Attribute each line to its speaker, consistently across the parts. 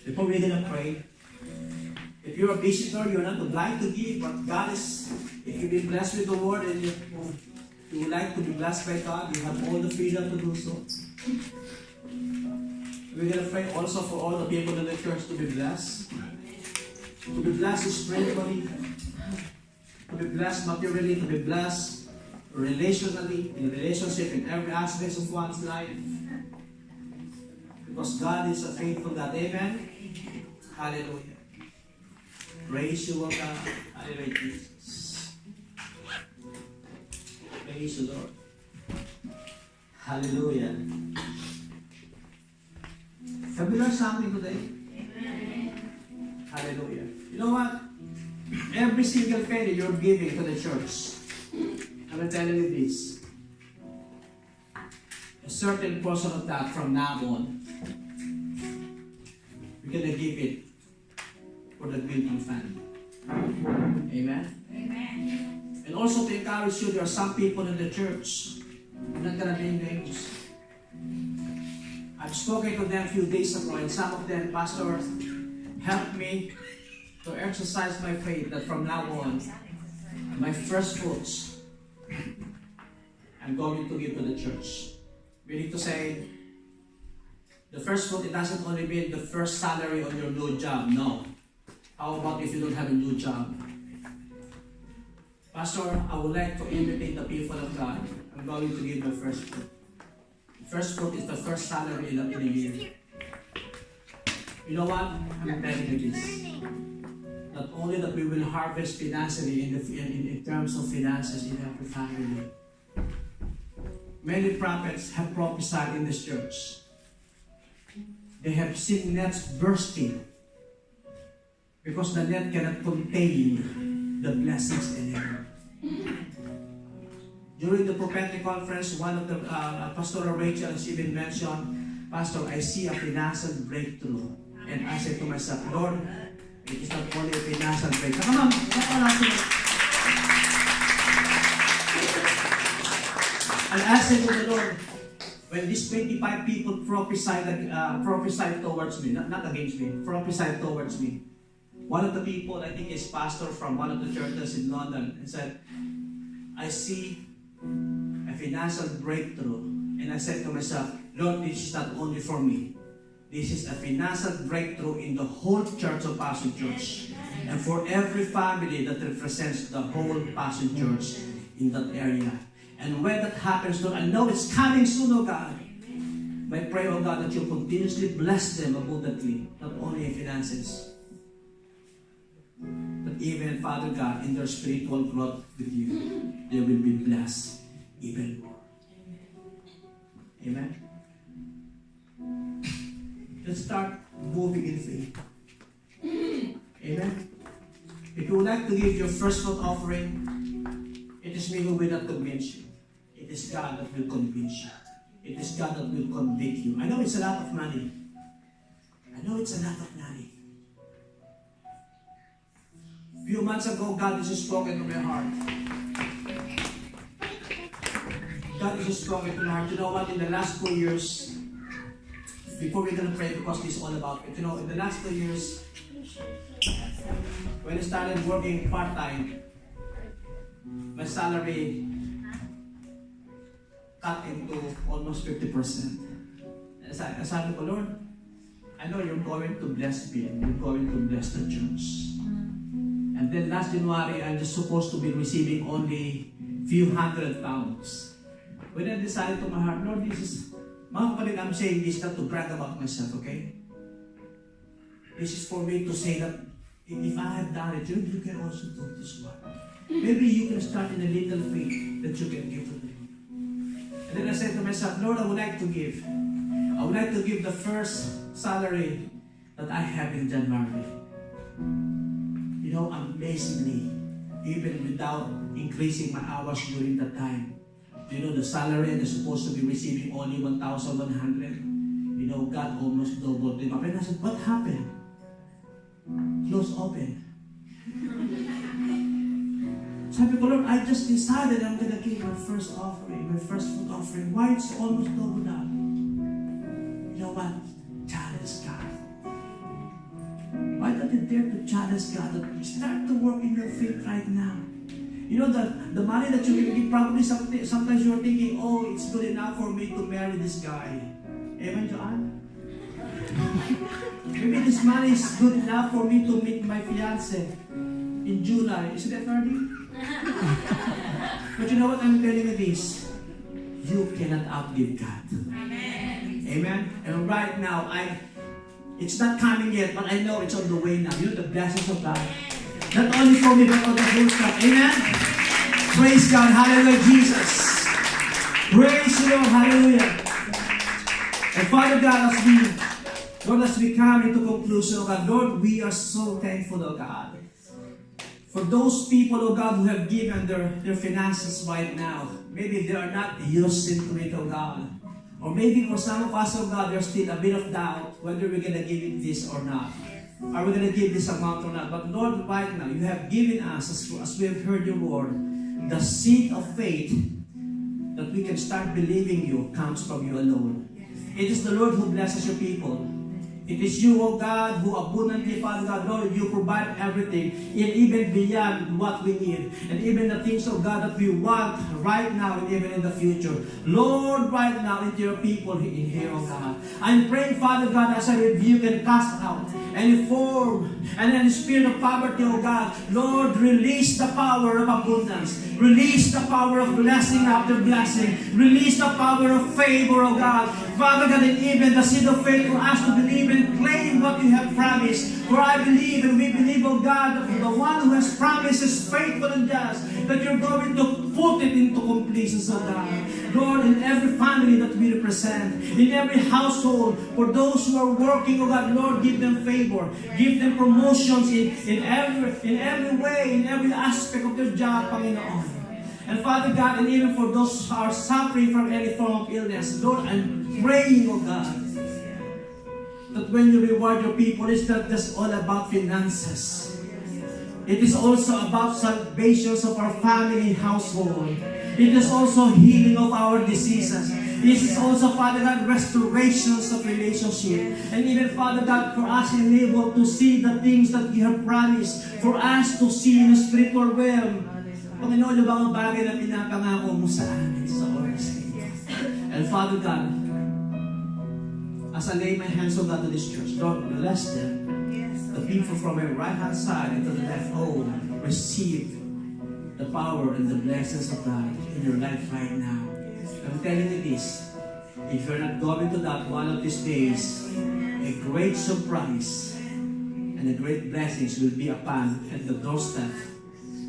Speaker 1: Before we're going to pray, if you're a visitor, you're not obliged to give, but God is, if you've been blessed with the Word and you would like to be blessed by God, you have all the freedom to do so. We're going to pray also for all the people in the church to be blessed. To be blessed spiritually, to be blessed materially, to be blessed relationally, in relationship, in every aspect of one's life. Because God is a faithful God. Amen? Hallelujah. Praise you, Lord God. Hallelujah, Jesus. Praise you, Lord. Hallelujah. Have you learned something today? Amen. Hallelujah. You know what? Every single penny you're giving to the church, I'm telling you this. A certain portion of that from now on, we're going to give it for the building fund. Amen? Amen. And also to encourage you, there are some people in the church, I'm not going to name names. I've spoken to them a few days ago, and some of them, Pastor, helped me to exercise my faith that from now on, my first fruits, I'm going to give to the church. We need to say, the first fruit, it doesn't only mean the first salary on your new job. No. How about if you don't have a new job? Pastor, I would like to imitate the people of God. I'm going to give my first fruit. The first fruit is the first salary in a year. You know what? I'm telling you this. Not only that we will harvest financially in terms of finances in every family. Many prophets have prophesied in this church. They have seen nets bursting because the net cannot contain the blessings in it. During the prophetic conference, one of the Pastor Rachel, she even mentioned, Pastor, I see a financial breakthrough. And I said to myself, Lord, it is not only a financial breakthrough. Come on, and I said to the Lord, when these 25 people prophesied towards me, not against me, prophesied towards me. One of the people, I think is pastor from one of the churches in London, and said, I see a financial breakthrough. And I said to myself, Lord, this is not only for me. This is a financial breakthrough in the whole church of Passion Church. And for every family that represents the whole Passion Church in that area. And when that happens, Lord, I know it's coming soon, oh God. I pray, oh God, that you continuously bless them abundantly, not only in finances, but even, Father God, in their spiritual growth with you, they will be blessed even more. Amen? Let's start moving in faith. Amen? If you would like to give your first fruit offering, it is me who will not convince you. It is God that will convince you. It is God that will convict you. I know it's a lot of money. I know it's a lot of money. A few months ago, God has spoken to my heart. God has spoken to my heart. You know what? In the last 2 years, before we're going to pray, because this is all about it. You know, in the last 2 years, when I started working part-time, my salary cut into almost 50%. I said to the Lord, I know you're going to bless me and you're going to bless the church. And then last January, I'm just supposed to be receiving only few £100. When I decided to my heart, Lord, this is, mga kapatid, I'm saying this not to brag about myself, okay? This is for me to say that if I have done it, you can also do this one. Maybe you can start in a little faith that you can give to them. And then I said to myself, Lord, I would like to give. I would like to give the first salary that I have in January. You know, amazingly, even without increasing my hours during that time, you know, the salary I'm supposed to be receiving only 1,100. You know, God almost doubled them up. And I said, what happened? Close open. Sabi ko, Lord, I just decided I'm going to give my first offering, my first food offering. Why it's almost doubled up? You know what? Challenge God. somebody there to challenge God that start to work in your faith right now. You know that the money that you will give, probably sometimes you're thinking, oh, it's good enough for me to marry this guy. Amen, Joanne? Maybe this money is good enough for me to meet my fiance in July. Isn't that Ferdy? But you know what I'm telling you this? You cannot outgive God. Amen. Amen. And right now, it's not coming yet, but I know it's on the way now. You know the blessings of God. Not only for me, but for the whole stuff. Amen. Praise God. Hallelujah, Jesus. Praise the Lord. Hallelujah. And Father God, as we come into conclusion, oh God, Lord, we are so thankful, oh God, for those people, oh God, who have given their finances right now. Maybe they are not used into it, oh God. Or maybe for some of us, oh God, there's still a bit of doubt whether we're going to give it this or not. Are we going to give this amount or not? But Lord, right now, you have given us, as we have heard your word, the seed of faith that we can start believing you comes from you alone. It is the Lord who blesses your people. It is you, O God, who abundantly, Father God, Lord, you provide everything, and even beyond what we need, and even the things, of God, that we want right now and even in the future. Lord, right now, into your people in here, O God. I'm praying, Father God, as I rebuke and cast out any form and any spirit of poverty, O God. Lord, release the power of abundance. Release the power of blessing after blessing. Release the power of favor, O God. Father God, and even the seed of faith for us to believe and claim what you have promised. For I believe and we believe, oh God, that the one who has promised is faithful and just, that you're going to put it into completion, oh God. Lord, in every family that we represent, in every household, for those who are working, oh God, Lord, give them favor, give them promotions in every way, in every aspect of their job, Panginoon. And Father God, and even for those who are suffering from any form of illness, Lord, I'm praying, oh God, that when you reward your people, it's not just all about finances. It is also about salvations of our family household. It is also healing of our diseases. This is also, Father God, restorations of relationship. And even, Father God, for us enabled to see the things that you have promised, for us to see in the spiritual realm. Panginoon, yung mga bagay na pinapangako mo sa amin sa oras ito. And Father God, as I lay my hands on God to this church, Lord, bless them. The people from my right-hand side and to the left, oh, receive the power and the blessings of God in your life right now. I'm telling you this, if you're not going to that one of these days, a great surprise and a great blessings will be upon at the doorstep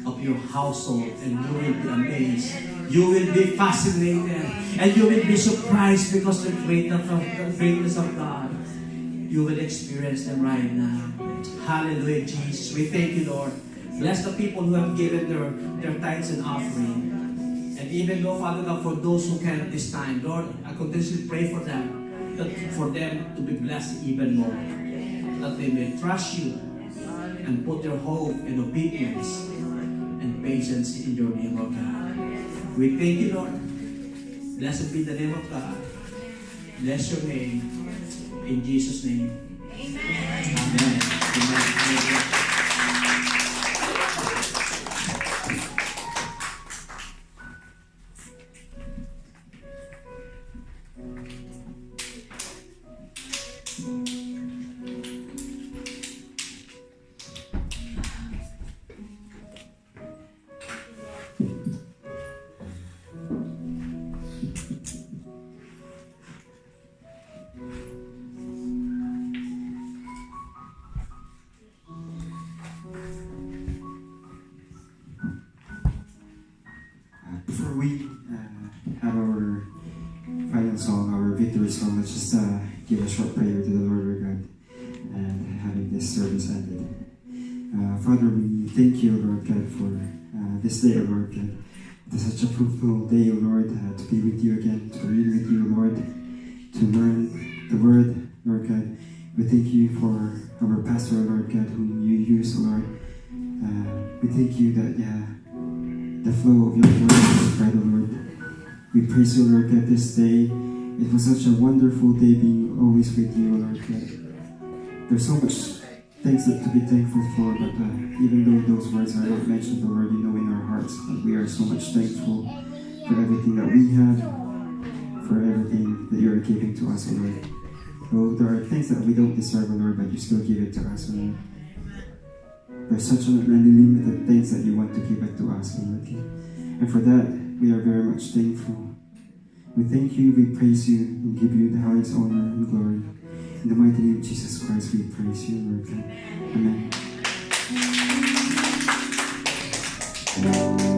Speaker 1: of your household, and you will be amazed. You will be fascinated, and you will be surprised because the greatness of God, you will experience them right now. Hallelujah, Jesus. We thank you, Lord. Bless the people who have given their tithes and offering. And even though, Father God, for those who can at this time, Lord, I continuously pray for them, for them to be blessed even more. That they may trust you and put their hope in obedience and patience in your name, O God. We thank you, Lord. Blessed be the name of God. Bless your name. In Jesus' name. Amen. Amen. Amen.
Speaker 2: Before we have our final song, our victory song, let's just give a short prayer to the Lord our God and having this service ended. Father, we thank you, Lord God, for this day, Lord God. It is such a fruitful day, Lord, to be with you again, to read with you, Lord, to learn the Word, Lord God. We thank you for our pastor, Lord God, whom you use, Lord. We thank you that, the flow of your word is right, Lord. We praise you, Lord God, this day. It was such a wonderful day being always with you, Lord God. There's so much things that to be thankful for, but even though those words are not mentioned, Lord, you know in our hearts that we are so much thankful for everything that we have, for everything that you are giving to us, Lord. Though there are things that we don't deserve, Lord, but you still give it to us, Lord. There's such unlimited things that you want to give it to us, Lord. And for that, we are very much thankful. We thank you, we praise you, and give you the highest honor and glory. In the mighty name of Jesus Christ, we praise you, Lord. Amen.
Speaker 1: Amen.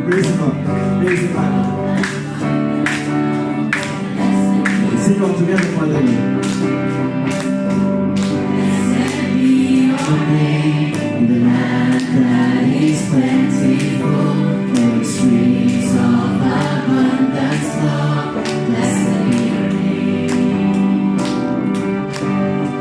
Speaker 1: Praise the Lord. Praise the Lord. Sing all together for the Lord.
Speaker 3: Blessed be your name in the land that is plentiful, where the streams of abundance flow. Blessed be your name.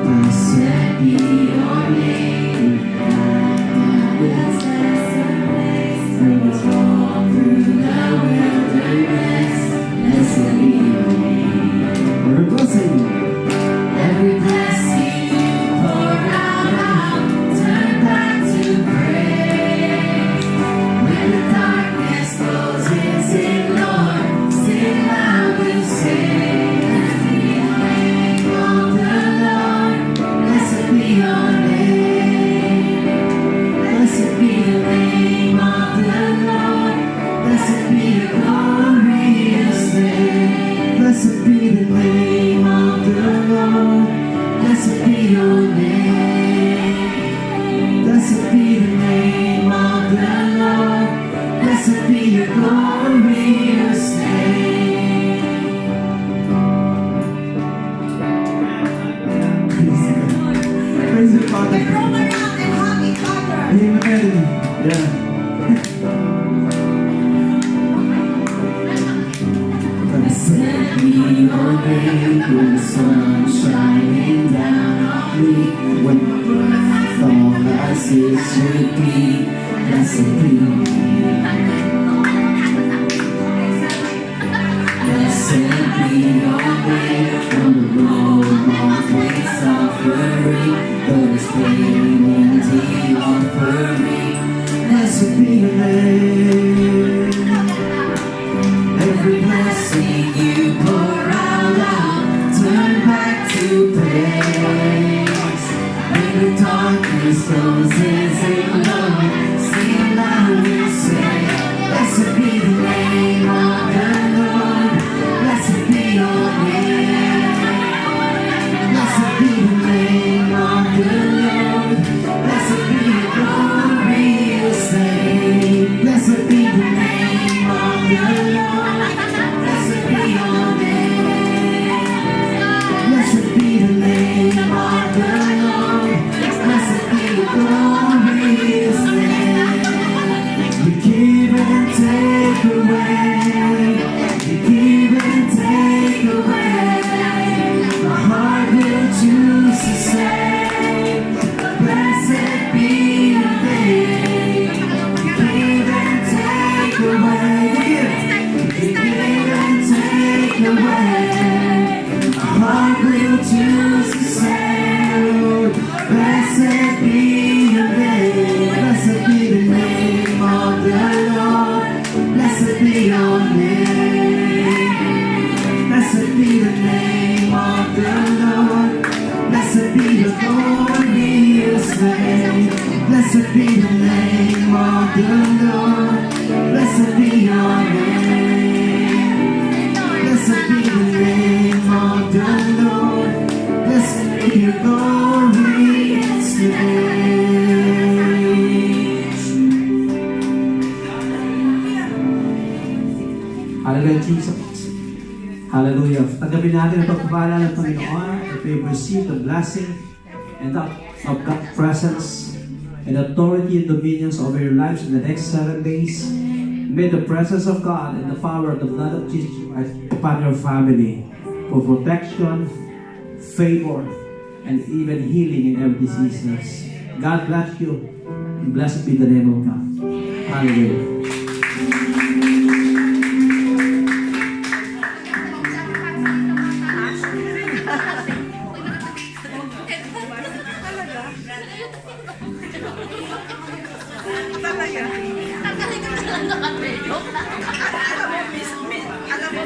Speaker 3: Blessed be your name in the land that is desolate, where we walk through the wilderness. Blessed be your name.
Speaker 1: Every blessing.
Speaker 3: Every blessing you pour out, turn back to praise. When the darkness closes in, Lord, still I will sing. Blessed be the name of the Lord. Blessed be your name. Blessed be the name of the Lord. Blessed be your glorious name.
Speaker 1: Blessed be the name of the Lord.
Speaker 3: Blessed be your name.
Speaker 1: Blessed be the
Speaker 3: Name of the Lord. Blessed be your glorious name.
Speaker 1: Praise the Father.
Speaker 3: Roll around and hug each other.
Speaker 1: Amen. Yeah.
Speaker 3: Blessed be your name, when the sun shining down on me, when all I see should be. Blessed be your name. Blessed be your name, on the road of suffering, those pain and the offering. Blessed be your name. Every blessing you pour out, turn back to praise. When the darkness closes in, Lord, still I will say, blessed be the name of the Lord. Blessed be your name. Blessed be the name of the Lord. Blessed be your glorious name. Blessed be the name of the Lord. Blessed be your name. Blessed be the name of the Lord. Blessed be your glorious name. You give and take away. You give and take away. My heart will choose to say, blessed be your name. You give and take away. You give and take away. My heart will choose to say, Lord, blessed be your name. Blessed be the name of the Lord. Blessed be your name. Blessed be the name of the Lord. Blessed be your glorious name. Blessed be the name of the Lord. Blessed be your name. Blessed be the name of the Lord. Blessed be your glorious name.
Speaker 1: Hallelujah, Jesus. Hallelujah. Tanggapin natin ang pagpapala ng Panginoon that we receive the blessing and of God's presence and authority and dominions over your lives in the next 7 days. May the presence of God and the power of the blood of Jesus Christ upon your family for protection, favor, and even healing in every diseases. God bless you. And blessed be the name of God. Hallelujah.
Speaker 4: Alam mo,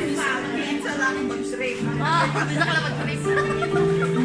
Speaker 4: minsan lang mag-trip. Minsan ka lang mag-trip.